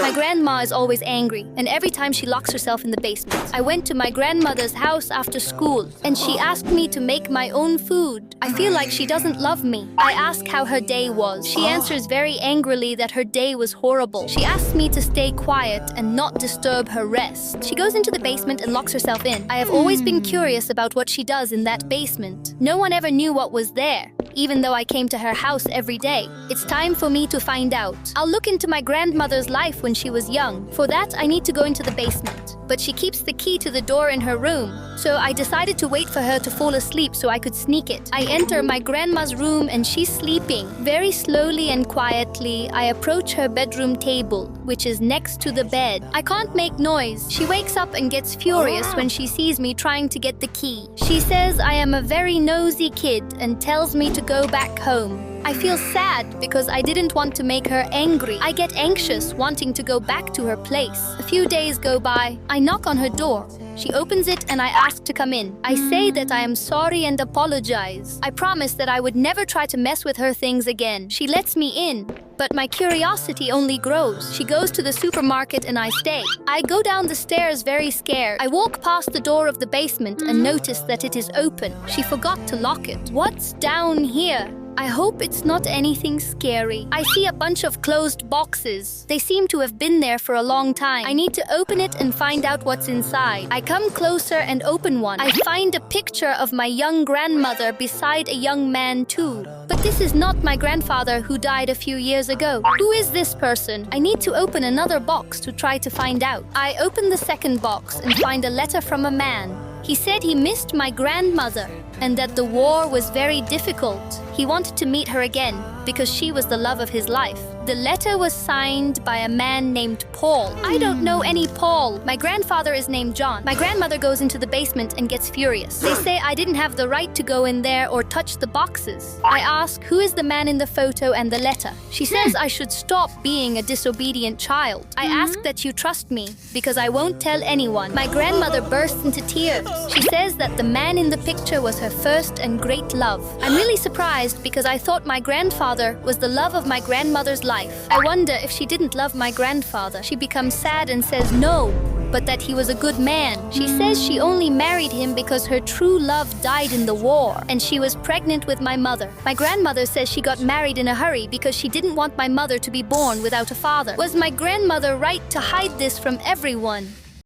My grandma is always angry, and every time she locks herself in the basement. I went to my grandmother's house after school, and she asked me to make my own food. I feel like she doesn't love me. I ask how her day was. She answers very angrily that her day was horrible. She asks me to stay quiet and not disturb her rest. She goes into the basement and locks herself in. I have always been curious about what she does in that basement. No one ever knew what was there, even though I came to her house every day. It's time for me to find out. I'll look into my grandmother's life when she was young. For that, I need to go into the basement. But she keeps the key to the door in her room, so I decided to wait for her to fall asleep so I could sneak it. I enter my grandma's room and she's sleeping. Very slowly and quietly, I approach her bedroom table, which is next to the bed. I can't make noise. She wakes up and gets furious when she sees me trying to get the key. She says I am a very nosy kid and tells me to go back home. I feel sad because I didn't want to make her angry. I get anxious, wanting to go back to her place. A few days go by. I knock on her door. She opens it and I ask to come in. I say that I am sorry and apologize. I promise that I would never try to mess with her things again. She lets me in, but my curiosity only grows. She goes to the supermarket and I stay. I go down the stairs very scared. I walk past the door of the basement and notice that it is open. She forgot to lock it. What's down here? I hope it's not anything scary. I see a bunch of closed boxes. They seem to have been there for a long time. I need to open it and find out what's inside. I come closer and open one. I find a picture of my young grandmother beside a young man too. But this is not my grandfather who died a few years ago. Who is this person? I need to open another box to try to find out. I open the second box and find a letter from a man. He said he missed my grandmother and that the war was very difficult. He wanted to meet her again because she was the love of his life. The letter was signed by a man named Paul. I don't know any Paul. My grandfather is named John. My grandmother goes into the basement and gets furious. They say I didn't have the right to go in there or touch the boxes. I ask who is the man in the photo and the letter. She says I should stop being a disobedient child. I ask that you trust me because I won't tell anyone. My grandmother bursts into tears. She says that the man in the picture was her first and great love. I'm really surprised because I thought my grandfather was the love of my grandmother's life. I wonder if she didn't love my grandfather. She becomes sad and says no, but that he was a good man. She says she only married him because her true love died in the war, and she was pregnant with my mother. My grandmother says she got married in a hurry because she didn't want my mother to be born without a father. Was my grandmother right to hide this from everyone?